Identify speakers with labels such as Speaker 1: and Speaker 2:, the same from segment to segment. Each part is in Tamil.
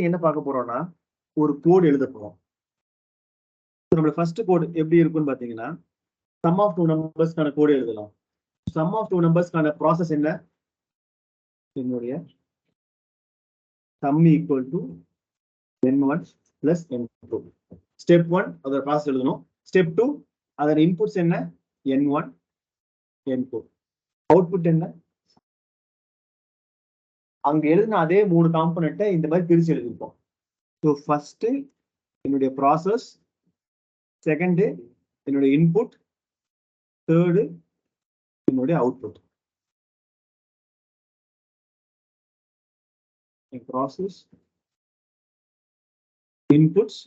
Speaker 1: என்ன பார்க்க போறோம்னா ஒரு கோட் எழுத போறோம். நம்மளோட ஃபர்ஸ்ட் கோட் எப்படி இருக்கும்னு பாத்தீங்கன்னா சம் ஆஃப் டூ நம்பர்ஸ்க்கான கோட் எழுதலாம். சம் ஆஃப் டூ நம்பர்ஸ்க்கான ப்ராசஸ் என்ன? என்னுடைய some equal to n1 plus n2. Step 1 அதோட ப்ராசஸ் எழுதணும். ஸ்டெப் 2 அதோட இன்புட்ஸ் என்ன? n1 n2. அவுட்புட் என்ன? அங்க எழுதின அதே 3 காம்பனெண்ட்டை இந்த மாதிரி பிரிச்சு எழுதிருப்போம். ஸோ ஃபர்ஸ்ட் என்னுடைய ப்ராசஸ், செகண்ட் என்னுடைய இன்புட், தேர்டு என்னுடைய அவுட்புட். Process, inputs.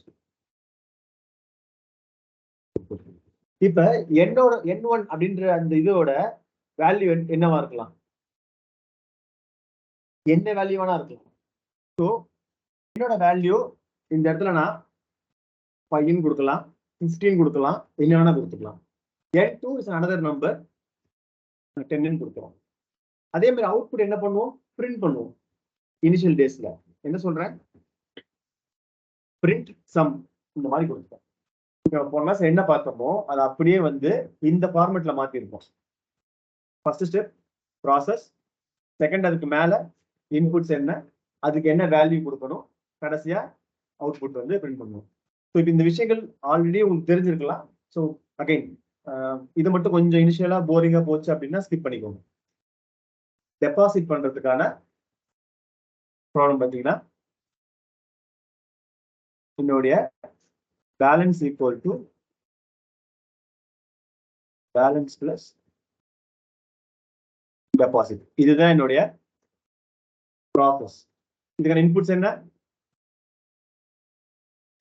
Speaker 1: இப்ப என்னோட n1 அப்படின்ற அந்த இதோட வேல்யூ என்னவா இருக்கலாம்? என்ன வேல்யூ வேணா இருக்கலாம். ஸோ என்னோட வேல்யூ இந்த இடத்துல நான் 5 கொடுக்கலாம், 15 கொடுக்கலாம், என்ன வேணா கொடுத்துக்கலாம். n2 இஸ் another number, 10 கொடுக்கிறோம். அதே மாதிரி அவுட்புட் என்ன பண்ணுவோம்? பிரிண்ட் பண்ணுவோம். இனிஷியல் டேஸ்ல என்ன சொல்றேன்? பிரிண்ட் சம் இந்த மாதிரி கொடுப்போம். போன என்ன பார்த்தோமோ அது அப்படியே வந்து இந்த ஃபார்மேட்ல மாத்திருப்போம். ஃபர்ஸ்ட் ஸ்டெப் ப்ராசஸ், செகண்ட் அதுக்கு மேல இன்புட்ஸ் என்ன, அதுக்கு என்ன வேல்யூ கொடுக்கணும், கடைசியா அவுட்புட் வந்து பிரிண்ட் பண்ணுவோம். ஸோ இப்போ இந்த விஷயங்கள் ஆல்ரெடி உங்களுக்கு தெரிஞ்சிருக்கலாம். ஸோ அகைன் இது மட்டும் கொஞ்சம் இனிஷியலா போரிங்கா போச்சு அப்படின்னா ஸ்கிப் பண்ணிக்கோங்க. டெபாசிட் பண்றதுக்கான ப்ராப்ளம் பார்த்தீங்கன்னா என்னுடைய balance equal to balance plus deposit. இதுதான் என்னுடைய ப்ராசஸ். இதுக்கான இன்புட்ஸ் என்ன?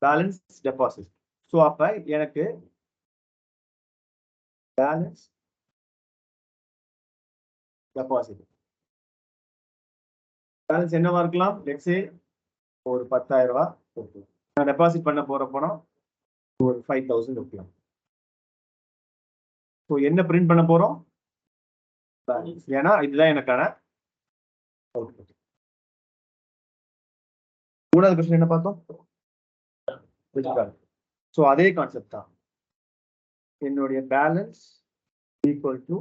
Speaker 1: Balance deposit. ஸோ அப்ப எனக்கு பேலன்ஸ் டெபாசிட் பேலன்ஸ் என்னவா இருக்கலாம்? லெட்ஸ் சே ஒரு 10,000 ரூபாய் இருக்கலாம். நான் டெபாசிட் பண்ண போற பணம் ஒரு 5,000 இருக்கலாம். ஸோ என்ன பிரிண்ட் பண்ண போறோம்? பேலன்ஸ். ஏன்னா இதுதான் எனக்கான அவுட்புட். மூணாவது கொஸ்டின் என்ன பார்த்தோம்? ஸோ அதே கான்செப்ட் தான். என்னுடைய பேலன்ஸ் ஈக்குவல் டு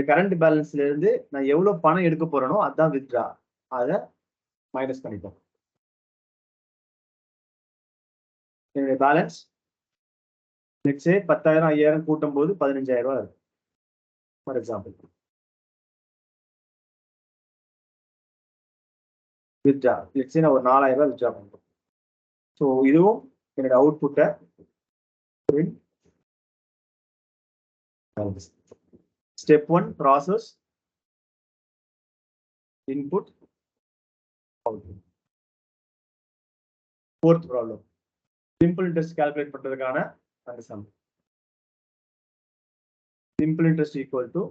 Speaker 1: கரண்ட் பேலன்ஸ்ல இருந்து நான் எவ்வளவு பணம் எடுக்க போறேனோ அதான் வித்ட்ரா, அதை மைனஸ் பண்ணிப்போம். என்னுடைய பேலன்ஸ் லெட்ஸ் சே 10,000 5,000 கூட்டும் போது 15,000 ரூபாய் இருக்கு for example. Withdraw let's say நான் ஒரு 4,000 ரூபாய் வித்ட்ரா பண்றேன். ஸோ இதுவும் என்னோட அவுட்புட்டை step 1 process, input, output. Fourth problem simple interest calculate பண்றதுக்கான அந்த sum. Simple interest equal to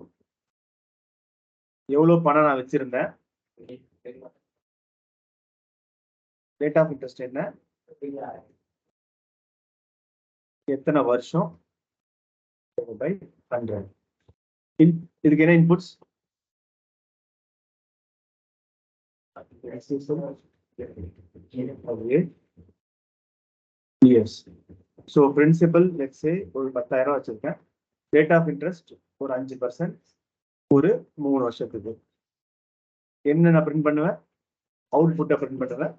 Speaker 1: எவ்வளவு பணம் நான் வச்சிருந்தேன், ரேட் ஆஃப் இன்ட்ரெஸ்ட் என்ன, எத்தனை வருஷம் பை 100. இதுக்கு என்ன inputs? Years. So principal let's say ஒரு 10,000 வச்சிருக்கேன். ரேட் ஆஃப் இன்ட்ரெஸ்ட் ஒரு 5%, ஒரு 3 வருஷத்துக்கு. என்ன நான் பிரிண்ட் பண்ணுவேன்? அவுட்புட்டை பிரிண்ட் பண்ணுவேன்.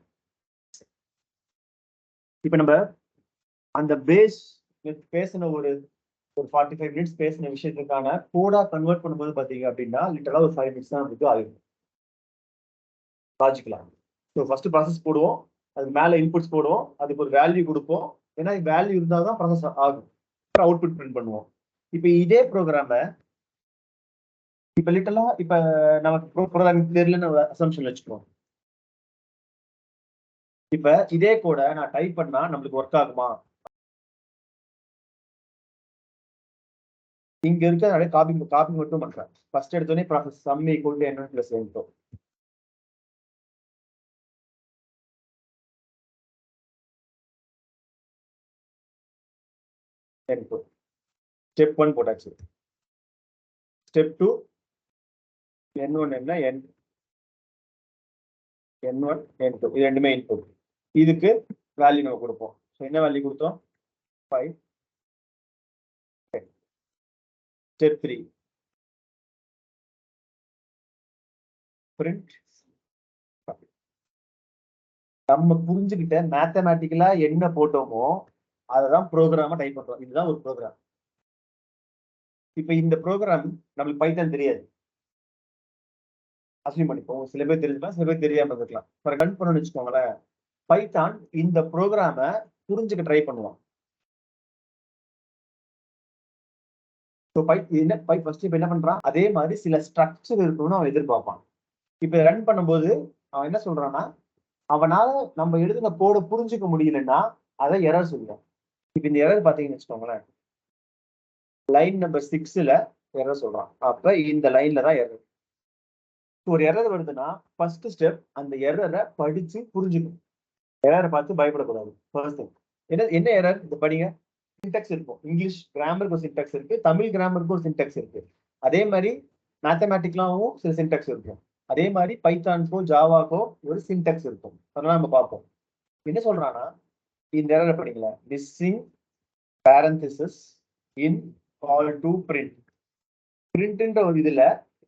Speaker 1: இப்ப நம்ம அந்த பேஸ் பேசின ஒரு 45 மினிட்ஸ் பேசின விஷயத்துக்கான கோடா கன்வெர்ட் பண்ணும்போது பாத்தீங்க அப்படின்னா லிட்டரலா ஒரு 5 மினிட்ஸ் தான் நமக்கு ஆகும் லாஜிக்கலா. ஸோ ஃபர்ஸ்ட் ப்ராசஸ் போடுவோம், அதுக்கு மேல இன்புட்ஸ் போடுவோம், அதுக்கு ஒரு வேல்யூ கொடுப்போம். ஏன்னா வேல்யூ இருந்தால் தான் ப்ராசஸ் ஆகும். அவுட்புட் பிரிண்ட் பண்ணுவோம். இப்ப இதே ப்ரோக்ராம இப்ப லிட்டரலா இப்ப நமக்கு ப்ரோக்ராமிங் தெரியலன்னு அசம்ஷன் வச்சுக்குவோம். இப்ப இதே கூட நான் டைப் பண்ணா நம்மளுக்கு ஒர்க் ஆகுமா? இங்க இருக்க நிறைய காப்பி மட்டும் பண்றேன். ஃபர்ஸ்ட் எடுத்தோடனே process some equal to n1 plus n2. Step 1 போட்டாச்சு. ஸ்டெப் 2 n1 என்ன n1 n2 இது ரெண்டுமே இன்புட். இதுக்கு வேல்யூ நம்ம கொடுப்போம். ஸோ என்ன வேல்யூ கொடுத்தோம்? 5 ஸ்டெப் 3 பிரிண்ட். நம்ம புரிஞ்சுக்கிட்ட மேத்தமேட்டிக்கலா என்ன போட்டோமோ அததான் ப்ரோக்ராமா டைப் பண்றோம். இதுதான் ஒரு ப்ரோக்ராம். இப்ப இந்த ப்ரோக்ராம் நம்மளுக்கு பைத்தான் தெரியாது, அசியூம் பண்ணிப்போம். சில பேர் தெரிஞ்சுக்கலாம், சில பேர் தெரியாம இருக்கலாம். ரன் பண்ணணும்னு வச்சுக்கோங்களேன், பைத்தான் இந்த ப்ரோக்ராம புரிஞ்சுக்க ட்ரை பண்ணுவான். ஃபர்ஸ்ட் இப்ப என்ன பண்றான், அதே மாதிரி சில ஸ்ட்ரக்சர் இருக்கணும்னு அவன் எதிர்பார்ப்பான். இப்ப ரன் பண்ணும்போது அவன் என்ன சொல்றான்னா, அவனால நம்ம எழுதின கோட புரிஞ்சுக்க முடியலன்னா அதை எரர் சொல்லுவான். இப்ப இந்த எரர் பாத்தீங்கன்னு வச்சுக்கோங்களேன், லைன் நம்பர் 6ல எரர் சொல்றான். அப்ப இந்த லைன்ல தான் எரர். ஒரு எரர் வருதுன்னா ஃபர்ஸ்ட் ஸ்டெப் அந்த எரரை படிச்சு புரிஞ்சுக்கணும். எரரை பார்த்து பயப்படக்கூடாது. ஃபர்ஸ்ட் என்ன எரர் இது படிங்க. சின்டாக்ஸ் இருக்கும். இங்கிலீஷ் கிராமருக்கு ஒரு சின்டாக்ஸ் இருக்கு, தமிழ் கிராமருக்கு ஒரு சின்டாக்ஸ் இருக்கு. அதே மாதிரி மேத்தமேட்டிக்லாவும் சில சின்டாக்ஸ் இருக்கும். அதே மாதிரி பைத்தானுக்கோ ஜாவாக்கோ ஒரு சின்டாக்ஸ் இருக்கும். அதெல்லாம் நம்ம பார்ப்போம். என்ன சொல்றான்னா, இந்த எரரை படிக்கல, missing parenthesis in call to print. பிரிண்ட்ன்ற ஒரு இதுல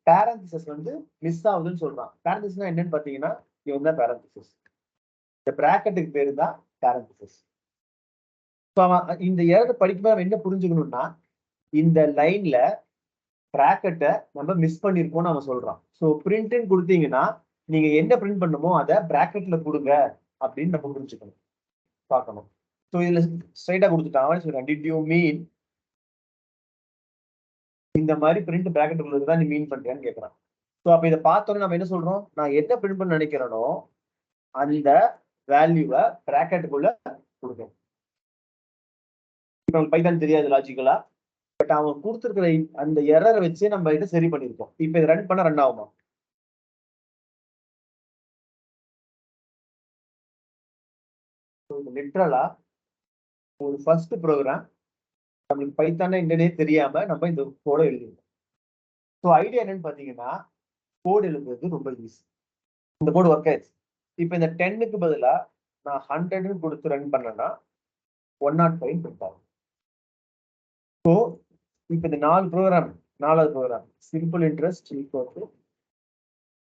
Speaker 1: பேரந்திசிஸ் வந்து மிஸ் ஆகுதுன்னு சொல்றான். பேரந்திசிஸ்னா என்னன்னு பாத்தீங்கன்னா, இவன் தான் பேரந்திசிஸ். இந்த பிராக்கெட்டுக்கு பேரு தான் பேரந்திசிஸ். இந்த எரர் படிக்கும்போது என்ன புரிஞ்சுக்கணும்னா, இந்த லைன்ல பிராக்கெட்டை நம்ம மிஸ் பண்ணிருக்கோம்னு அவன் சொல்றான். ஸோ பிரிண்ட்னு கொடுத்தீங்கன்னா நீங்க என்ன பிரிண்ட் பண்ணுமோ அதை பிராக்கெட்ல கொடுங்க அப்படின்னு நம்ம புரிஞ்சுக்கணும், பார்க்கணும். ஸோ இதுல ஸ்ட்ரைட்டா கொடுத்துட்டான். சொல்றான், டிட் யூ மீன் இந்த மாதிரி பிரிண்ட் பிராக்கெட் உள்ளதுதான் நீ மீன் பண்றியான்னு கேட்கறான். ஸோ அப்ப இதை பார்த்தோன்னா நம்ம என்ன சொல்றோம், நான் என்ன பிரிண்ட் பண்ண நினைக்கிறேனோ அந்த வேல்யூவை பிராக்கெட்டுக்குள்ள கொடுக்கணும். நமக்கு பைத்தான் தெரியாது லாஜிக்கலா, பட் அவன் கொடுத்துருக்கிற அந்த எரரை வச்சு நம்ம இதை சரி பண்ணிருக்கோம். இப்ப இதை ரன் பண்ண ரன் ஆகுமா? லிட்டரலா ஒரு ஃபர்ஸ்ட் ப்ரோக்ராம் நம்மளுக்கு பைத்தானே என்னன்னே தெரியாம நம்ம இந்த கோடை எழுதிருக்கோம். ஸோ ஐடியா என்னன்னு பாத்தீங்கன்னா, கோடு எழுதுறது ரொம்ப ஈஸி. இந்த கோடு ஒர்க் ஆயிடுச்சு. இப்ப இந்த 10க்கு பதிலா நான் 100 கொடுத்து ரன் பண்ணேன்னா 105 கொடுப்பாங்க. ஸோ இப்ப இந்த 4 ப்ரோக்ராம், 4வது program simple interest equal to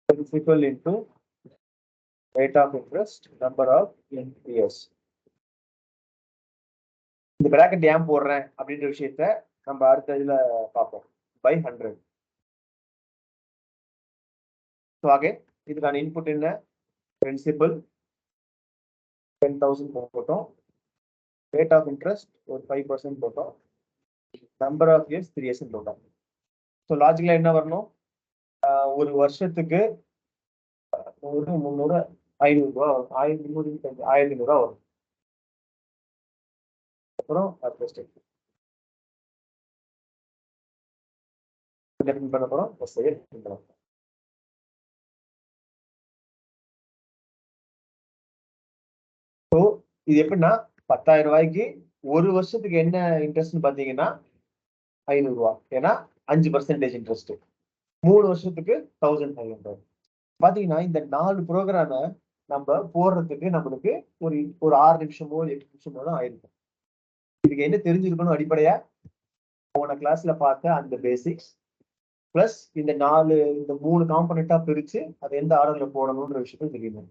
Speaker 1: principal into rate of interest number of years. இந்த பிராக்கெட் ஏன் போடுறேன் அப்படின்ற விஷயத்த நம்ம அடுத்த இதுல பார்ப்போம். பை 100. ஸோ அகைன் இதுக்கான இன்புட் என்ன, பிரின்சிபல் 10,000 போட்டோம், ரேட் ஆஃப் இன்ட்ரெஸ்ட் ஒரு 5% போட்டோம், நம்பர் ஆஃப் இயர்ஸ் 3 years போட்டோம். ஸோ லாஜிக்கலா என்ன வரணும், ஒரு வருஷத்துக்கு 100, 300, 500 ரூபா வரும். 1300 ரூபா வரும். அப்புறம் அடுத்த ஸ்டெப் பண்ண போறோம். ஸோ இது எப்படின்னா, 10,000 ரூபாய்க்கு ஒரு வருஷத்துக்கு என்ன இன்ட்ரெஸ்ட்னு பாத்தீங்கன்னா 500 ரூபா. ஏன்னா 5% இன்ட்ரெஸ்ட். 3 வருஷத்துக்கு 1500. பாத்தீங்கன்னா இந்த 4 ப்ரோக்ராம நம்ம போடுறதுக்கு நம்மளுக்கு ஒரு 6 நிமிஷமோ 8 நிமிஷமோ தான் ஆயிருக்கும். இதுக்கு என்ன தெரிஞ்சிருக்கணும், அடிப்படையா போன கிளாஸ்ல பார்த்த அந்த பேசிக்ஸ் பிளஸ் இந்த 3 காம்பனெண்டா பிரிச்சு அதை எந்த ஆர்டர்ல போடணும்ன்ற விஷயத்தை தெரியணும்.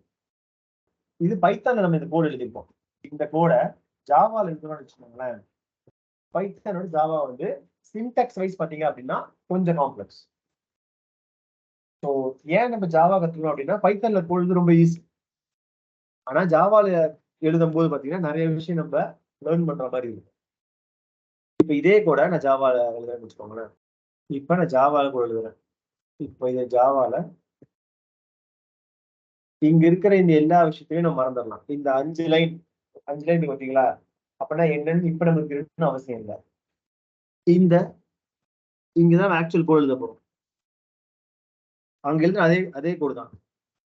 Speaker 1: இது பைத்தான்ல நம்ம இந்த கோட் எழுதிருப்போம். இந்த கோடை ஜாவால எழுதணும்னு வச்சுக்கோங்களேன். பைத்தானோட ஜாவா வந்து சின்டாக்ஸ் வைஸ் பாத்தீங்க அப்படின்னா கொஞ்சம் காம்ப்ளெக்ஸ். ஸோ ஏன் நம்ம ஜாவா கத்துக்கணும் அப்படின்னா, பைத்தான்ல கோடு ரொம்ப ஈஸி. ஆனா ஜாவால எழுதும் போது பாத்தீங்கன்னா நிறைய விஷயம் நம்ம லேர்ன் பண்ற மாதிரி இருக்கும். இப்ப இதே கூட நான் ஜாவால எழுதுறேன்னு வச்சுக்கோங்களேன். இப்ப நான் ஜாவால கூட எழுதுறேன். இப்ப இதை ஜாவால இங்க இருக்கிற இந்த எல்லா விஷயத்தையும் நம்ம மறந்துடலாம். இந்த 5 லைன் பார்த்தீங்களா, அப்படின்னா என்னன்னு இப்ப நமக்கு இருக்குன்னு அவசியம் இல்லை. இங்கதான் ஆக்சுவல் கோட் எழுத போறோம். அங்க எழுத அதே கோடு தான்.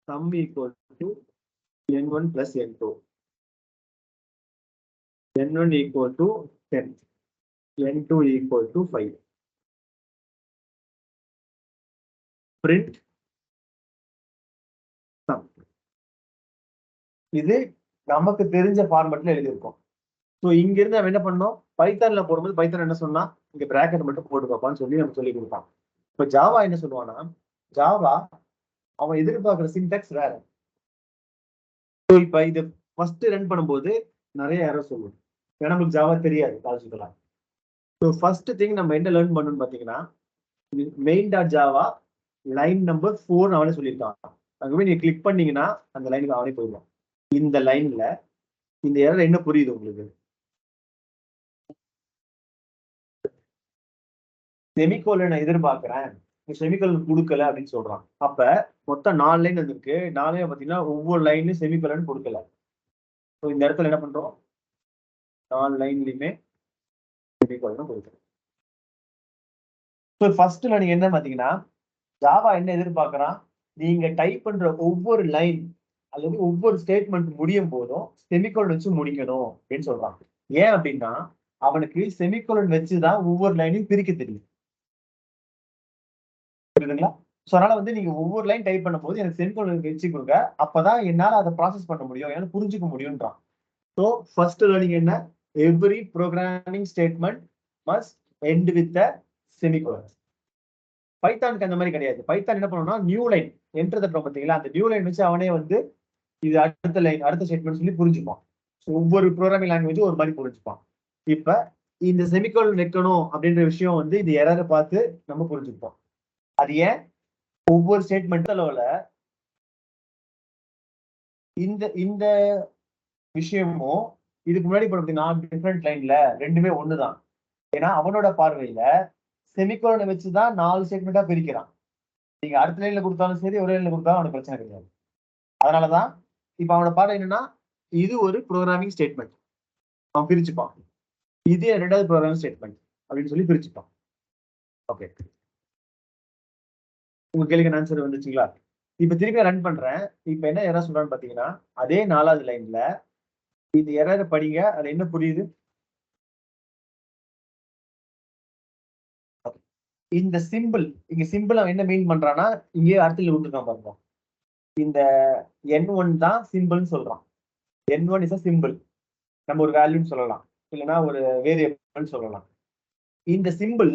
Speaker 1: Some equal to n1 plus n2, n1 equal to 10, n2 equal to 5. Print sum. இது நமக்கு தெரிஞ்ச ஃபார்மேட்ல எழுதியிருக்கோம். ஸோ இங்க இருந்து நம்ம என்ன பண்ணோம், பைத்தான்ல போடும்போது பைத்தான் என்ன சொன்னா, இங்க பிராக்கெட் மட்டும் போட்டுக்கப்பான்னு சொல்லி நம்ம சொல்லி கொடுப்பான். இப்ப ஜாவா என்ன சொல்லுவானா, ஜாவா அவன் எதிர்பார்க்கிற சின்டாக்ஸ் வேற. ஸோ இப்ப இது ஃபர்ஸ்ட் ரன் பண்ணும்போது நிறைய எரர் சொல்லுவோம், ஏன்னா நமக்கு ஜாவா தெரியாது லாஜிக்கலா. ஸோ ஃபர்ஸ்ட் திங் நம்ம என்ன லேர்ன் பண்ணணும்னு பாத்தீங்கன்னா, main dot Java line number 4 அவனே சொல்லியிருக்கான். அங்கே போய் நீங்க கிளிக் பண்ணீங்கன்னா அந்த லைனுக்கு அவனே போயிடுவான். இந்த லைன்ல இந்த எரர் என்ன புரியுது உங்களுக்கு? செமிகோலன் நான் எதிர்பார்க்கிறேன், செமிகோலன் கொடுக்கல அப்படின்னு சொல்றான். அப்ப மொத்தம் 4 லைன் இருக்கு, 4 பாத்தீங்கன்னா ஒவ்வொரு லைன்லயும் செமிகோலன் கொடுக்கல. ஸோ இந்த இடத்துல என்ன பண்றோம், 4 லைன்லயுமே செமிகோலன் கொடுக்கல. ஸோ ஃபர்ஸ்ட்ல நீங்க என்ன பாத்தீங்கன்னா, ஜாவா என்ன எதிர்பார்க்கறான், நீங்க டைப் பண்ற ஒவ்வொரு லைன் அல்லது ஒவ்வொரு ஸ்டேட்மெண்ட் முடியும் போதும் செமிகோலன் வச்சு முடிக்கணும் அப்படின்னு சொல்றான். ஏன் அப்படின்னா அவனுக்கு செமிகோலன் வச்சுதான் ஒவ்வொரு லைனையும் பிரிக்க தெரியும். புரியுதுங்களா? ஸோ அதனால வந்து நீங்க ஒவ்வொரு லைன் டைப் பண்ணும்போது எனக்கு செமிகோலன் வச்சு கொடுங்க, அப்பதான் என்னால அதை ப்ராசஸ் பண்ண முடியும், என்னால புரிஞ்சுக்க முடியும்ன்றான். ஸோ ஃபர்ஸ்ட் லேர்னிங் என்ன, every programming statement must end with a semicolon. பைத்தானுக்கு அந்த மாதிரி கிடையாது. பைத்தான் என்ன பண்ணணும்னா நியூ லைன் என்டர் தட்டுறோம் பார்த்தீங்களா, அந்த நியூ லைன் வச்சு அவனே வந்து இது அடுத்த லைன் அடுத்த ஸ்டேட்மெண்ட் சொல்லி புரிஞ்சுப்பான். ஒவ்வொரு ப்ரோக்ராமிங் லாங்குவேஜ் ஒரு மாதிரி புரிஞ்சுப்பான். இப்ப இந்த செமிகோலன் வைக்கணும் அப்படின்ற விஷயம் வந்து இந்த எரரை பார்த்து நம்ம புரிஞ்சுப்போம். அது ஏன், ஒவ்வொரு ஸ்டேட்மெண்ட் அளவுல இந்த இந்த விஷயமும் இதுக்கு முன்னாடி பார்த்தீங்கன்னா டிஃப்ரெண்ட் லைன்ல ரெண்டுமே ஒண்ணுதான். ஏன்னா அவனோட பார்வையில செமிகோலனை வச்சுதான் 4 ஸ்டேட்மெண்டா பிரிக்கிறான். நீங்க அடுத்த லைன்ல கொடுத்தாலும் சரி, ஒரே லைன்ல கொடுத்தாலும் அவனுக்கு பிரச்சனை கிடையாது. அதனாலதான் இப்ப அவனோட பார்வை என்னன்னா, இது ஒரு ப்ரோக்ராமிங் ஸ்டேட்மெண்ட் அவன் பிரிச்சுப்பான், இது ரெண்டாவது ப்ரோக்ராமிங் ஸ்டேட்மெண்ட் அப்படின்னு சொல்லி பிரிச்சுப்பான். ஓகே, உங்க கேள்விக்கு ஆன்சர் வந்துச்சுங்களா? இப்ப திருப்பி ரன் பண்றேன். இப்ப என்ன எரர் சொல்றான்னு பாத்தீங்கன்னா, அதே 4வது லைன்ல இந்த எரரை படிங்க, அதுல என்ன புரியுது? இந்த சிம்பிள், இங்க சிம்பிள் அவன் என்ன மீன் பண்றான்னா, இங்கே அர்த்தத்தில் விட்டுருக்கான் பாருங்க. இந்த N1 தான் சிம்பிள்னு சொல்றான். N1 இஸ் அ சிம்பிள், நம்ம ஒரு வேல்யூன்னு சொல்லலாம், இல்லைன்னா ஒரு வேரியபிள்னு சொல்லலாம். இந்த சிம்பிள்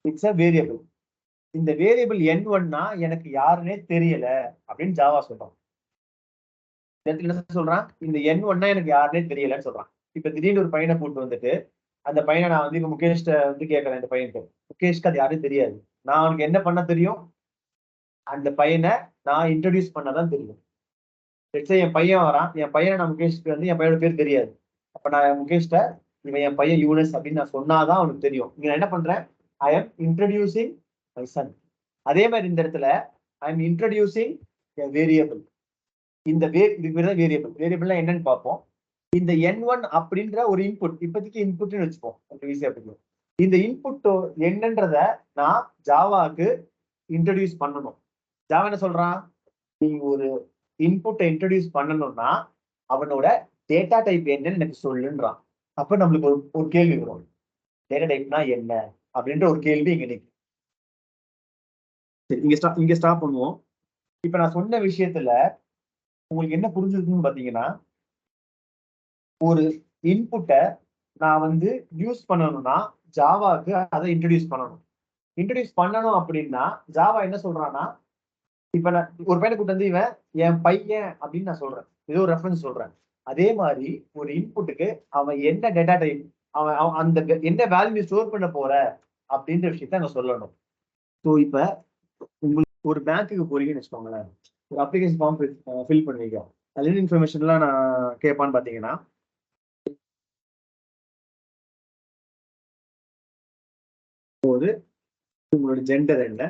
Speaker 1: இட்ஸ் அ வேரியபிள். இந்த வேரியபிள் N1னா எனக்கு யாருன்னே தெரியல அப்படின்னு ஜாவா சொல்றான். என்ன சொல்றான், இந்த N1னா எனக்கு யாருன்னே தெரியலன்னு சொல்றான். இப்ப திடீர்னு ஒரு பையனை கூட்டு வந்துட்டு, அந்த பையனை நான் வந்து இப்ப முகேஷ்ட வந்து கேட்கறேன், இந்த பையனுக்கு முகேஷ்க்கு அது யாரும் தெரியாது. நான் அவனுக்கு என்ன பண்ண தெரியும், அந்த பையனை நான் இன்ட்ரடியூஸ் பண்ணதான் தெரியும். என் பையன் வரான், என் பையனை நான் முகேஷ்க்கு வந்து என் பையனோட பேர் தெரியாது. அப்ப நான் முகேஷ்ட இவன் என் பையன் யூனஸ் அப்படின்னு நான் சொன்னாதான் அவனுக்கு தெரியும். இங்க நான் என்ன பண்றேன், I am introducing my son. அதே மாதிரி இந்த இடத்துல ஐ எம் இன்ட்ரடியூசிங் வேரியபிள். இந்த இதுக்கு பேர் தான் வேரியபிள். வேரியபிள்னா என்னன்னு பார்ப்போம். இந்த N1 அப்படின்ற ஒரு இன்புட், இப்போதைக்கு இன்புட்னு வச்சுப்போம், ஈஸியா இருக்கும். இந்த இன்புட் என்னன்றத நான் ஜாவாக்கு இன்ட்ரடியூஸ் பண்ணணும். ஜாவா என்ன சொல்றான், நீங்க ஒரு இன்புட்டை இன்ட்ரடியூஸ் பண்ணணும்னா அவனோட டேட்டா டைப் என்னன்னு எனக்கு சொல்லுன்றான். அப்ப நம்மளுக்கு ஒரு கேள்வி வரும், டேட்டா டைப்னா என்ன அப்படின்ற ஒரு கேள்வி இங்க நிற்கும். சரி, இங்க ஸ்டாப் பண்ணுவோம். இப்ப நான் சொன்ன விஷயத்துல உங்களுக்கு என்ன புரிஞ்சிருக்குன்னு பாத்தீங்கன்னா, ஒரு இன்புட்டை நான் வந்து யூஸ் பண்ணணும்னா ஜாவாக்கு அதை இன்ட்ரடியூஸ் பண்ணணும். இன்ட்ரடியூஸ் பண்ணணும் அப்படின்னா ஜாவா என்ன சொல்றான்னா, இப்ப நான் ஒரு பையனை கூட்டு வந்து இவன் என் பையன் அப்படின்னு நான் சொல்றேன், ஏதோ ஒரு ரெஃபரன்ஸ் சொல்றேன். அதே மாதிரி ஒரு இன்புட்டுக்கு அவன் என்ன டேட்டா டைப், அவன் அந்த என்ன வேல்யூ ஸ்டோர் பண்ண போற அப்படின்ற விஷயத்த அங்க சொல்லணும். ஸோ இப்ப உங்களுக்கு ஒரு பேங்க்குக்கு போறீங்கன்னு வச்சுக்கோங்களேன், ஒரு அப்ளிகேஷன் ஃபார்ம் ஃபில் பண்ணுவீங்க. அதுல என்ன இன்ஃபர்மேஷன்லாம் நான் கேட்பான்னு பாத்தீங்கன்னா, ஒரு உங்களோட ஜெண்டர் என்ன,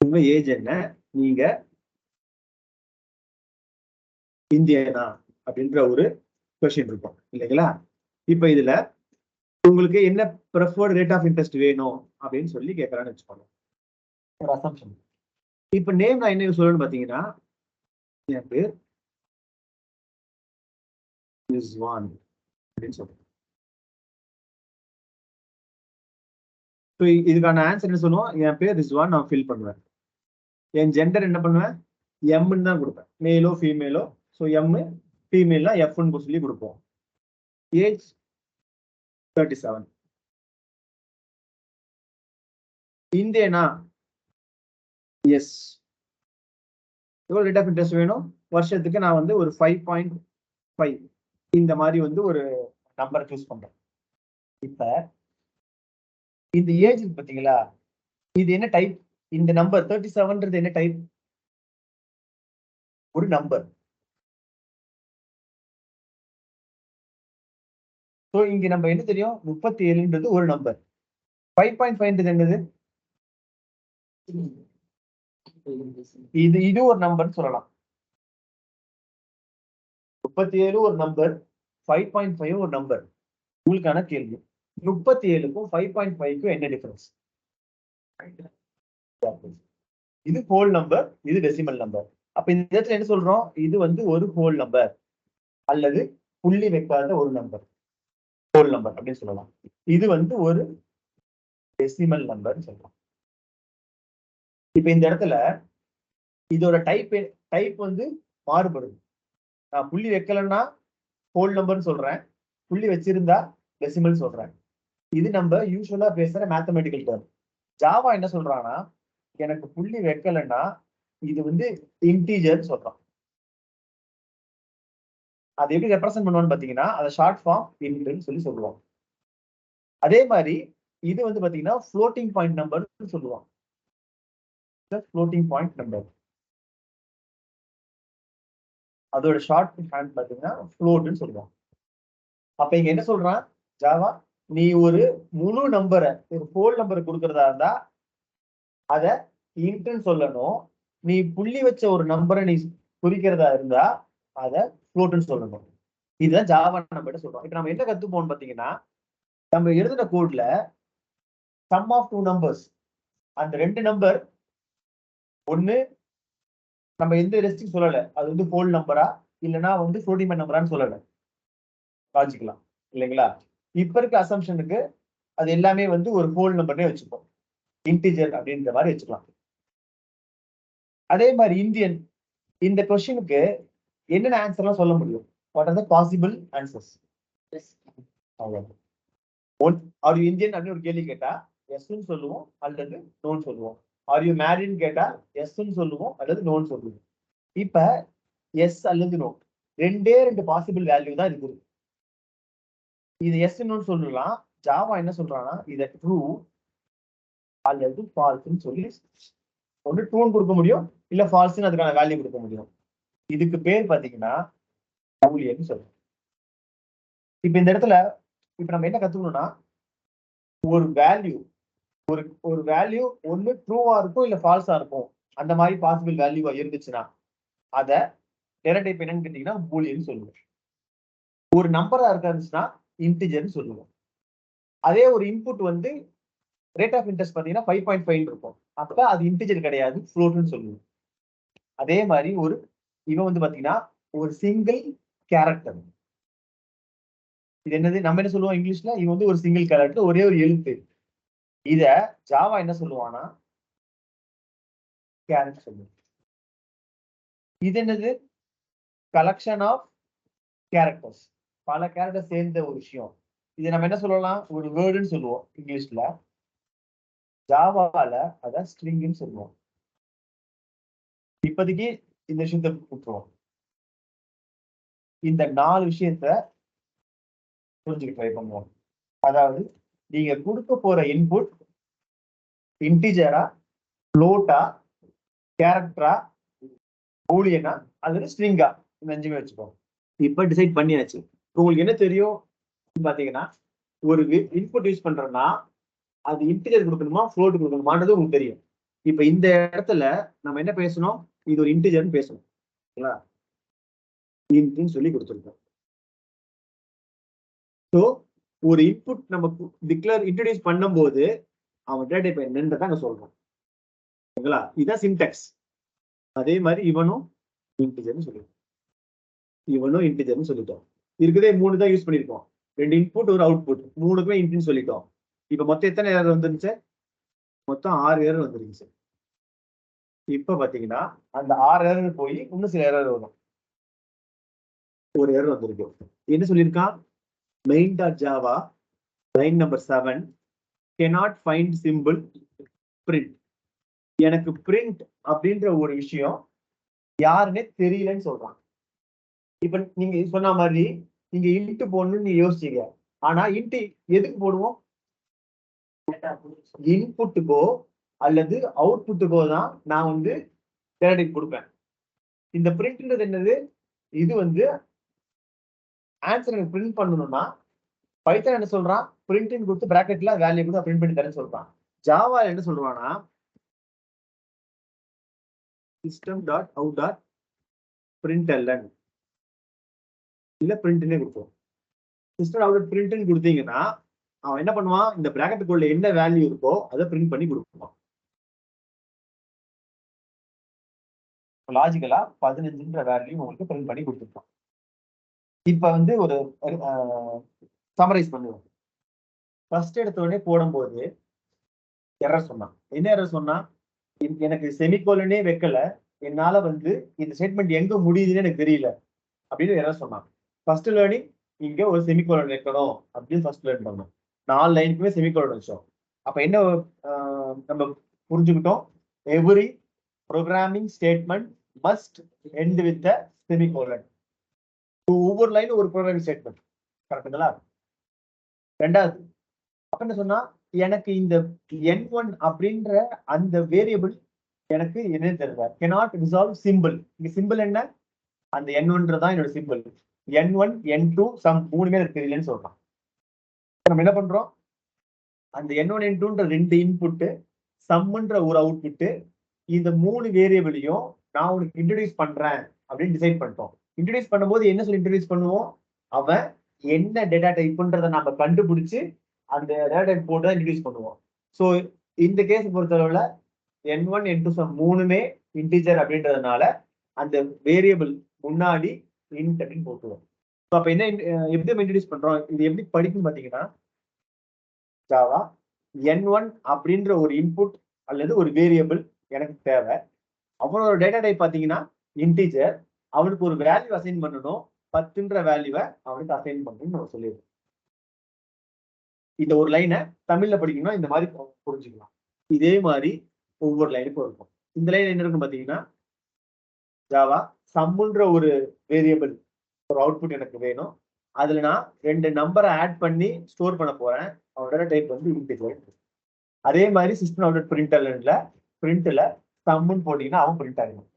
Speaker 1: உங்க ஏஜ் என்ன, நீங்க இந்தியனா அப்படின்ற ஒரு கொஸ்டின் இருக்கும் இல்லைங்களா? இப்ப இதுல உங்களுக்கு என்ன ப்ரிஃபர்ட் ரேட் ஆஃப் இன்ட்ரெஸ்ட் வேணும் அப்படின்னு சொல்லி கேட்கறான்னு வச்சுக்கோங்க, ஒரு அசம்ஷன். இப்ப நேம் நான் என்ன சொல்லணும்னு பாத்தீங்கன்னா, என் பேர் ரிஸ்வான் அப்படின்னு சொல்றேன். இதுக்கான ஆன்சர் என்ன சொல்லுவோம், என் பேர் ரிஸ்வான் நான் ஃபில் பண்ணுவேன். என் ஜெண்டர் என்ன பண்ணுவேன், எம்னு தான் கொடுப்பேன், மேலோ ஃபீமேலோ. ஸோ எம், ஃபீமேல்னா எஃப்னு சொல்லி கொடுப்போம். ஏஜ் 37. இந்தியனா? எஸ். எவ்வளவு ரேட் ஆஃப் இன்ட்ரெஸ்ட் வேணும்? வருஷத்துக்கு நான் வந்து ஒரு 5.5 இந்த மாதிரி வந்து ஒரு நம்பர் சூஸ் பண்றேன். இப்ப இந்த ஏஜ் பாத்தீங்களா, இது என்ன டைப்? இந்த நம்பர் 37ன்றது என்ன டைப்? ஒரு நம்பர். ஸோ இங்க நம்ம என்ன தெரியும், 37ன்றது ஒரு நம்பர். 5.5ன்றது என்னது? இது ஒரு நம்பர் சொல்லலாம். 37 ஒரு நம்பர், 5.5 ஒரு நம்பர். உங்களுக்கான கேள்வி, 37க்கும் 5.5க்கும் என்ன டிஃபரன்ஸ்? இது ஹோல் நம்பர், இது டெசிமல் நம்பர். அப்ப இந்த இடத்துல என்ன சொல்றோம், இது வந்து ஒரு ஹோல் நம்பர் அல்லது புள்ளி வைக்காத ஒரு நம்பர், ஹோல் நம்பர் அப்படின்னு சொல்லலாம். இது வந்து ஒரு டெசிமல் நம்பர் சொல்லலாம். இப்ப இந்த இடத்துல இதோட டைப் வந்து மாறுபடுது. நான் புள்ளி வைக்கலன்னா ஹோல் நம்பர்னு சொல்றேன், புள்ளி வச்சிருந்தா டெசிமல் சொல்றேன். இது நம்ம யூஸ்வலா பேசுற மேத்தமெட்டிக்கல் டேர்ம். ஜாவா என்ன சொல்றான்னா, எனக்கு புள்ளி வைக்கலன்னா இது வந்து இன்டீஜர் சொல்றான். அது எப்படி ரெப்ரசென்ட் பண்ணுவான்னு பாத்தீங்கன்னா, அதை ஷார்ட் ஃபார்ம் இன்ட்னு சொல்லி சொல்லுவோம். அதே மாதிரி இது வந்து பாத்தீங்கன்னா ஃப்ளோட்டிங் பாயிண்ட் நம்பர் சொல்லுவோம். ஃப்ளோட்டிங் பாயிண்ட் நம்பர் அதோட ஷார்ட் ஹேண்ட் பாத்தீங்கன்னா ஃப்ளோட்னு சொல்லுவோம். அப்ப இங்க என்ன சொல்றான் ஜாவா, நீ ஒரு முழு நம்பரை, ஒரு ஹோல் நம்பரை கொடுக்கறதா இருந்தா அத இன்ட்னு சொல்லணும். நீ புள்ளி வச்ச ஒரு நம்பரை நீ குறிக்கிறதா இருந்தா அத ஃப்ளோட்னு சொல்லணும். இதுதான் ஜாவா நம்ம கிட்ட சொல்றோம். இப்ப நம்ம என்ன கத்துப்போம் பாத்தீங்கன்னா, நம்ம எழுதின கோட்ல சம் ஆஃப் 2 நம்பர்ஸ், அந்த 2 நம்பர் ஒண்ணு நம்ம எந்த ரெஸ்டிங் சொல்லல, அது வந்து ஹோல் நம்பரா இல்லைன்னா வந்து ஃப்ளோட்டிங் பாயிண்ட் நம்பரான்னு சொல்லல, லாஜிக்கலாம் இல்லைங்களா? இப்ப இருக்க அசம்ஷனுக்கு அது எல்லாமே வந்து ஒரு ஹோல் நம்பர்னே வச்சுப்போம், இன்டிஜர் அப்படின்ற மாதிரி வச்சுக்கலாம். அதே மாதிரி இந்தியன், இந்த கொஸ்டினுக்கு என்னென்ன ஆன்சர்லாம் சொல்ல முடியும்? What are the possible answers? Are you Indian அப்படின்னு ஒரு கேள்வி கேட்டா எஸ்ன்னு சொல்லுவோம் அல்லது நோன்னு சொல்லுவோம். ஆர் யூ மேரிட்னு கேட்டா எஸ்ன்னு சொல்லுவோம் அல்லது நோன்னு சொல்லுவோம். இப்ப எஸ் அல்லது நோ ரெண்டே ரெண்டு பாசிபிள் வேல்யூ தான் இருக்குது. இது எஸ் நோன்னு சொல்லலாம். ஜாவா என்ன சொல்றான்னா, இதை ட்ரூ அல்லது ஃபால்ஸ்ன்னு சொல்லி ஒன்று ட்ரூன்னு கொடுக்க முடியும், இல்ல ஃபால்ஸ்ன்னு அதுக்கான வேல்யூ கொடுக்க முடியும். இதுக்கு பேர் பாத்தீங்கன்னா பூலியன் சொல்றோம். இப்ப இந்த இடத்துல இப்ப நம்ம என்ன கத்துக்கணும்னா, ஒரு வேல்யூ ஒரு வேல்யூ ஒண்ணு ட்ரூவா இருக்கும் இல்ல ஃபால்ஸா இருக்கும். அந்த மாதிரி பாசிபிள் வேல்யூவா இருந்துச்சுன்னா அத டேட்டா டைப் என்னன்னு கேட்டீங்கன்னா பூலியன் சொல்லுவோம். ஒரு நம்பரா இருந்துச்சுன்னா இன்டிஜர்னு சொல்லுவோம். அதே ஒரு இன்புட் வந்து ரேட் ஆஃப் இன்ட்ரெஸ்ட் பாத்தீங்கன்னா 5.5 இருக்கும், அப்ப அது இன்டிஜர் கிடையாது, ஃப்ளோட்னு சொல்லுவோம். அதே மாதிரி ஒரு இவன் வந்து பாத்தீங்கன்னா ஒரு சிங்கிள் கேரக்டர். இது என்னது, நம்ம என்ன சொல்லுவோம் இங்கிலீஷ்ல, இவன் வந்து ஒரு சிங்கிள் கேரக்டர், ஒரே ஒரு எழுத்து. இத ஜாவா என்ன சொல்லுவானா கேரக்டர் சொல்லுவோம். இது என்னது, கலெக்ஷன் ஆஃப் கேரக்டர்ஸ், பல கேரக்டர் சேர்ந்த ஒரு விஷயம். இதை நம்ம என்ன சொல்லலாம், ஒரு வேர்டுன்னு சொல்லுவோம் இங்கிலீஷ்ல. ஜாவால அத ஸ்ட்ரிங்னு சொல்லுவோம். இப்போதைக்கு இந்த விஷயத்தை விட்டுருவோம். இந்த 4 விஷயத்த புரிஞ்சுக்க ட்ரை பண்ணுவோம். அதாவது நீங்க கொடுக்க போற இன்புட் இன்டிஜரா, ஃப்ளோட்டா, கேரக்டரா, பூலியனா அல்லது ஸ்ட்ரிங்கா, இந்த 5 வச்சுக்கோங்க. இப்ப டிசைட் பண்ணியாச்சு. உங்களுக்கு என்ன தெரியும் பாத்தீங்கன்னா, ஒரு இன்புட் யூஸ் பண்றோம்னா அது இன்டிஜர் கொடுக்கணுமா ஃப்ளோட் கொடுக்கணுமான்றது உங்களுக்கு தெரியும். இப்ப இந்த இடத்துல நம்ம என்ன பேசணும், இது ஒரு இன்டிஜர்னு பேசணும், இன்ட்னு சொல்லி கொடுத்துருக்கோம். ஸோ ஒரு இன்புட் நம்ம இன்ட்ரோடியூஸ் பண்ணும்போது அவன் டேட்டா டைப் என்னன்றதை அங்க சொல்றோம். ஓகேங்களா? இதுதான் சின்டாக்ஸ். அதே மாதிரி இவனும் இன்டிஜர்னு சொல்லிட்டோம், இவனும் இன்டிஜர்னு சொல்லிட்டோம். இருக்குதே 3 தான் யூஸ் பண்ணிருக்கோம், 2 இன்புட் ஒரு அவுட்புட், 3க்குமே இன்ட்னு சொல்லிட்டோம். இப்ப மொத்தம் எத்தனை எரர் வந்துருச்சு? மொத்தம் 6 எரர் வந்துருச்சு. இப்ப பாத்தீங்கன்னா அந்த 6 எரர் போய் இன்னும் சில எரர் வரும். ஒரு எரர் வந்திருக்கு. என்ன சொல்லியிருக்கான்? Main dot Java line number 7 cannot find symbol print. எனக்கு பிரிண்ட் அப்படின்ற ஒரு விஷயம் யாருன்னே தெரியலன்னு சொல்றான். இப்ப நீங்க சொன்ன மாதிரி நீங்க இன்ட்டு போடணும்னு நீங்க யோசிச்சீங்க. ஆனா இன்ட்டு எதுக்கு போடுவோம்? இன்புட்டுக்கோ அல்லது அவுட்புட்டுக்கோ தான் நான் வந்து டேட்டா கொடுப்பேன். இந்த பிரிண்ட்ன்றது என்னது? இது வந்து ஆன்சர் எனக்கு பிரிண்ட் பண்ணணும்னா பைத்தான் என்ன சொல்றான்? பிரிண்ட்னு கொடுத்து பிராக்கெட்ல வேல்யூ கொடுத்து பிரிண்ட் பண்ணி தரேன்னு சொல்றான். ஜாவா என்ன சொல்றானா? system.out.println இல்ல பிரிண்ட்னே கொடுப்போம். system.out.println கொடுத்தீங்கன்னா அவன் என்ன பண்ணுவான்? இந்த பிராக்கெட்டுக்குள்ள என்ன வேல்யூ இருக்கோ அதை பிரிண்ட் பண்ணி கொடுப்பான். லாஜிக்கலா 15ன்ற வேல்யூ உங்களுக்கு பிரிண்ட் பண்ணி கொடுத்துருப்பான். இப்ப வந்து ஒரு சமரைஸ் பண்ணுவோம். ஃபர்ஸ்ட் எடுத்த உடனே போடும்போது எரர் சொன்னான். என்ன எரர் சொன்னா? எனக்கு செமிகோலனே வைக்கல, என்னால வந்து இந்த ஸ்டேட்மெண்ட் எங்க முடியுதுன்னு எனக்கு தெரியல அப்படின்னு எரர் சொன்னான். ஃபர்ஸ்ட் லேர்னிங் இங்க ஒரு செமிகோலன் வைக்கணும் அப்படின்னு ஃபர்ஸ்ட் லேர்ன் பண்ணோம். 4 லைனுக்குமே செமிகோலன் வச்சோம். அப்ப என்ன நம்ம புரிஞ்சுக்கிட்டோம்? Every programming statement must end with the semicolon. ஒவ்வொரு லைனும் ஒரு ப்ரோக்ராமிங் ஸ்டேட்மெண்ட். கரெக்டுங்களா? ரெண்டாவது அப்ப என்ன சொன்னா, எனக்கு இந்த n1 அப்படின்ற அந்த வேரியபிள் எனக்கு என்னன்னு தெரியல. cannot resolve symbol. இங்க சிம்பிள் என்ன? அந்த n1 என்னோட சிம்பிள். n1 n2 சம் மூணுமே எனக்கு தெரியலன்னு சொல்றான். நம்ம என்ன பண்றோம்? அந்த n1 n2ன்ற 2 இன்புட் சம்ன்ற ஒரு அவுட்புட், இந்த 3 வேரியபிளையும் நான் உனக்கு இன்ட்ரோடியூஸ் பண்றேன் அப்படின்னு டிசைட் பண்ணிட்டோம். இன்ட்ரோடியூஸ் பண்ணும்போது என்ன சொல்லி இன்ட்ரோடியூஸ் பண்ணுவோம்? அவன் என்ன டேட்டா டைப்ன்றதை நம்ம கண்டுபிடிச்சு அந்த டேட்டா டைப் போட்டு தான் இன்ட்ரோடியூஸ் பண்ணுவோம். ஸோ இந்த கேஸ் பொறுத்தளவுல n1 n2 சம் மூணுமே இன்டிஜர் அப்படின்றதுனால அந்த வேரியபிள் முன்னாடி இன்ட் அப்படின்னு போட்டுருவோம். அப்ப என்ன எப்படி இன்ட்ரோடியூஸ் பண்றோம்? இது எப்படி படிக்கும் பாத்தீங்கன்னா, ஜாவா n1 அப்படின்ற ஒரு இன்புட் அல்லது ஒரு வேரியபிள் எனக்கு தேவை. அவனோட டேட்டா டைப் பாத்தீங்கன்னா இன்டிஜர். அவனுக்கு ஒரு வேல்யூ அசைன் பண்ணணும். 10ன்ற வேல்யூவை அவனுக்கு அசைன் பண்ணணும்னு நம்ம சொல்லிடுவோம். இந்த ஒரு லைனை தமிழ்ல படிக்கணும்னா இந்த மாதிரி புரிஞ்சுக்கலாம். இதே மாதிரி ஒவ்வொரு லைனுக்கும் இருக்கும். இந்த லைன் என்ன இருக்கும் பாத்தீங்கன்னா, ஜாவா சம்முன்ற ஒரு வேரியபிள் ஒரு அவுட்புட் எனக்கு வேணும். அதுல நான் 2 நம்பரை ஆட் பண்ணி ஸ்டோர் பண்ண போறேன். அவனோட டைப் வந்து இன்டிஜர். அதே மாதிரி சிஸ்டம் அவுட் பிரிண்டர்ல பிரிண்ட்ல சம்முன்னு போட்டீங்கன்னா அவன் பிரிண்ட் ஆகிடும்.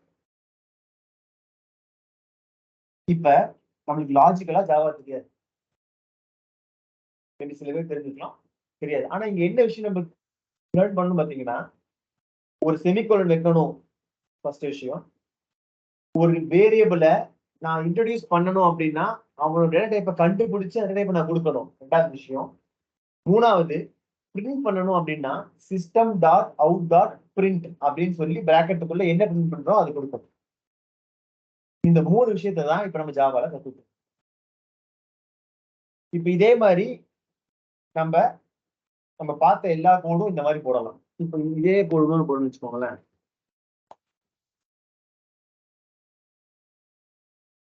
Speaker 1: இப்ப நம்மளுக்கு லாஜிக்கலா ஜாவா தெரியாது. சில பேர் தெரிஞ்சுக்கலாம், தெரியாது. ஆனா இங்க என்ன விஷயம் நம்ம லேர்ன் பண்ணணும் பாத்தீங்கன்னா, ஒரு செமிகோலன் வைக்கணும் ஃபர்ஸ்ட் விஷயம். ஒரு வேரியபிளை நான் இன்ட்ரோடியூஸ் பண்ணணும் அப்படின்னா அவனோட டேட்டா டைப்பை கண்டுபிடிச்சு அந்த டைப்பை நான் கொடுக்கணும். ரெண்டாவது விஷயம். மூணாவது, பிரிண்ட் பண்ணணும் அப்படின்னா system dot out dot print அப்படின்னு சொல்லி பிராக்கெட்டுக்குள்ள என்ன பிரிண்ட் பண்றோம் அது கொடுக்கணும். இந்த 3 விஷயத்தை தான் இப்ப நம்ம ஜாவால கத்துக்கணும். இப்ப இதே மாதிரி நம்ம நம்ம பார்த்த எல்லா கோடும் இந்த மாதிரி போடலாம். இப்ப இதே கோடுன்னு போடணும்னு வச்சுக்கோங்களேன்.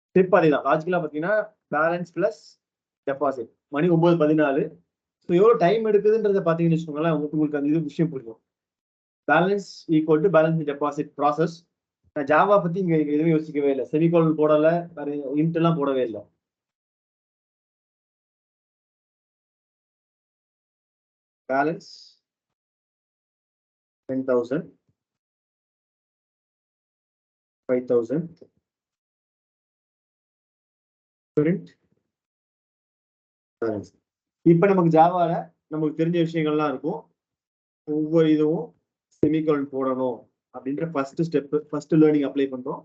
Speaker 1: ஸ்டெப் அதேதான். லாஜிக்கலா பாத்தீங்கன்னா பேலன்ஸ் பிளஸ் டெபாசிட் மணி 9:14. ஸோ எவ்வளவு டைம் எடுக்குதுன்றத பாத்தீங்கன்னு வச்சுக்கோங்களேன், உங்களுக்கு அந்த இது விஷயம் புரியும். Balance equal to balance deposit process. நான் ஜாவா பத்தி இங்க எதுவும் யோசிக்கவே இல்லை. செமிகோலன் போடல, வேற இன்ட் எல்லாம் போடவே இல்லை. Balance 10,000 5,000 print balance. இப்ப நமக்கு ஜாவால நமக்கு தெரிஞ்ச விஷயங்கள்லாம் இருக்கும். ஒவ்வொரு இதுவும் செமிகோலன் போடணும் அப்படின்ற first step, first learning apply பண்றோம்.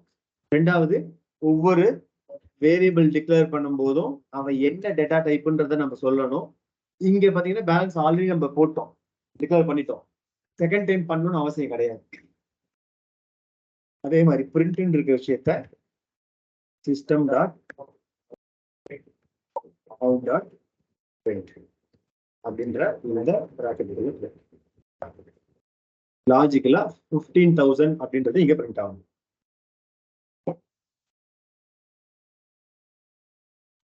Speaker 1: ரெண்டாவது, ஒவ்வொரு வேரியபிள் டிக்ளேர் பண்ணும் போதும் அவன் என்ன டேட்டா டைப்ன்றதை நம்ம சொல்லணும். இங்க பாத்தீங்கன்னா பேலன்ஸ் ஆல்ரெடி நம்ம போட்டோம், டிக்ளேர் பண்ணிட்டோம். செகண்ட் டைம் பண்ணணும்னு அவசியம் கிடையாது. அதே மாதிரி பிரிண்ட் இருக்க விஷயத்த system dot out dot print அப்படின்ற இந்த பிராக்கெட்டுகள் லாஜிக்கலா 15,000 அப்படின்றது இங்க பிரிண்ட் ஆகும்.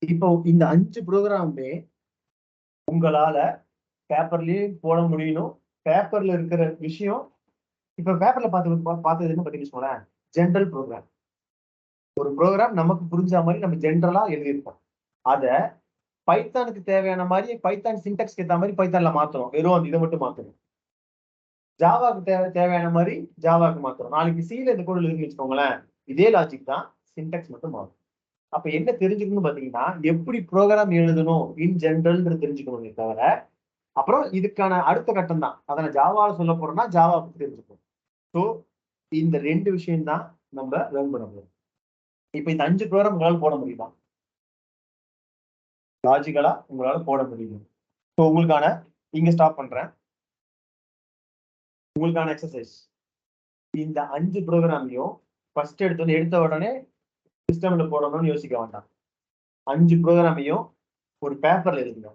Speaker 1: இப்போ இந்த 5 ப்ரோக்ராமுமே உங்களால பேப்பர்லயும் போட முடியணும். பேப்பர்ல இருக்கிற விஷயம் இப்ப பேப்பர்ல பார்த்தது என்ன பார்த்தீங்கன்னா ஜென்ரல் ப்ரோக்ராம். ஒரு ப்ரோக்ராம் நமக்கு புரிஞ்ச மாதிரி நம்ம ஜென்ரலா எழுதியிருப்போம். அத பைத்தானுக்கு தேவையான மாதிரி பைத்தான் சின்டாக்ஸ்க்கு ஏற்ற மாதிரி பைத்தான்ல மாத்துறோம். வெறும் இதை மட்டும் மாத்துறோம். ஜாவாக்கு தேவையான மாதிரி ஜாவாக்கு மாத்துறோம். நாளைக்கு சீல இந்த கோட் எழுதுன்னு வச்சுக்கோங்களேன், இதே லாஜிக் தான், சின்டாக்ஸ் மட்டும் மாறும். அப்ப என்ன தெரிஞ்சுக்கணும்னு பாத்தீங்கன்னா, எப்படி ப்ரோக்ராம் எழுதணும் இன் ஜென்ரல் தெரிஞ்சுக்கணுமே தவிர, அப்புறம் இதுக்கான அடுத்த கட்டம் தான். அதை நான் ஜாவால சொல்ல போறேன்னா ஜாவா தெரிஞ்சுக்கணும். ஸோ இந்த 2 விஷயம் தான் நம்ம லேர்ன் பண்ண முடியும். இப்ப இந்த 5 ப்ரோக்ராம் உங்களால போட முடியுமா? லாஜிக்கலா உங்களால போட முடியும். ஸோ உங்களுக்கான இங்க ஸ்டாப் பண்றேன். உங்களுக்கான எக்ஸசைஸ் இந்த 5 ப்ரோக்ராமையும் ஃபர்ஸ்ட் எடுத்த உடனே சிஸ்டம்ல போடணும்னு யோசிக்க வேண்டாம். 5 ப்ரோக்ராமையும் ஒரு பேப்பர்ல எழுதுங்க.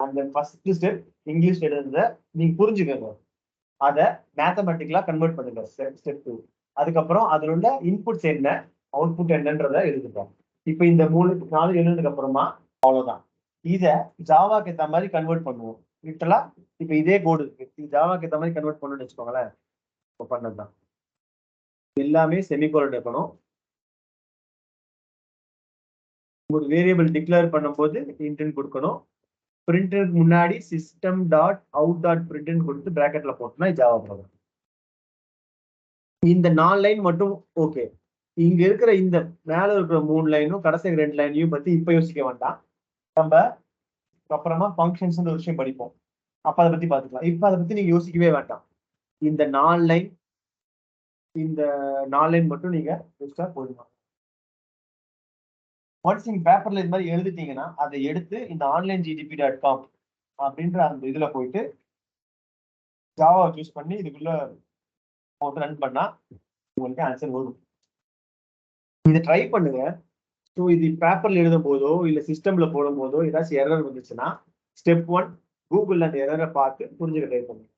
Speaker 1: அந்த ஃபர்ஸ்ட் ஸ்டெப் இங்கிலீஷ் எழுதுறத நீங்க புரிஞ்சுக்கங்க. அதை மேத்தமெட்டிக்கலா கன்வெர்ட் பண்ணுங்க ஸ்டெப் 2. அதுக்கப்புறம் அதில் உள்ள இன்புட்ஸ் என்ன, அவுட்புட் என்னன்றத எழுதுட்டோம். இப்போ இந்த 3-4 எழுதுனதுக்கு அப்புறமா அவ்வளவுதான். இதை ஜாவாக்கு ஏற்ற மாதிரி கன்வெர்ட் பண்ணுவோம். லிட்டரலா இப்ப இதே கோடு இருக்கு, ஜாவாக்கு ஏற்ற மாதிரி கன்வெர்ட் பண்ணணும்னு வச்சுக்கோங்களேன். பண்ணதுதான் எல்லாமே செமிகோலன் இருக்கணும். ஒரு வேரியபிள் டிக்ளேர் பண்ணும்போது இன்டென்ட் கொடுக்கணும். பிரிண்டருக்கு முன்னாடி system dot out dot print கொடுத்து பிராக்கெட்ல போட்டோம்னா ஜாவா ப்ரோக்ராம். இந்த 4 லைன் மட்டும் ஓகே. இங்க இருக்கிற இந்த மேல இருக்கிற 3 லைனும் கடைசி 2 லைனையும் பத்தி இப்ப யோசிக்க வேண்டாம். நம்ம அப்புறமா ஃபங்க்ஷன்ஸ் ஒரு விஷயம் படிப்போம், அப்ப அதை பத்தி பாத்துக்கலாம். இப்ப அதை பத்தி நீங்க யோசிக்கவே வேண்டாம். இந்த 4 லைன் மட்டும் நீங்க யோசிச்சா போதுமா. ஒன்ஸ் நீங்க பேப்பர்ல இது மாதிரி எழுதிட்டீங்கன்னா அதை எடுத்து இந்த onlinegdp.com அப்படின்ற அந்த இதுல போயிட்டு ஜாவா சூஸ் பண்ணி இதுக்குள்ள போட்டு ரன் பண்ணா உங்களுக்கு ஆன்சர் வரும். இதை ட்ரை பண்ணுங்க. ஸோ இது பேப்பர்ல எழுதும் போதோ இல்ல சிஸ்டம்ல போடும் போதோ ஏதாச்சும் எரர் வந்துச்சுன்னா ஸ்டெப் 1 கூகுள்ல அந்த எரரை பார்த்து புரிஞ்சுக்க ட்ரை பண்ணுங்க.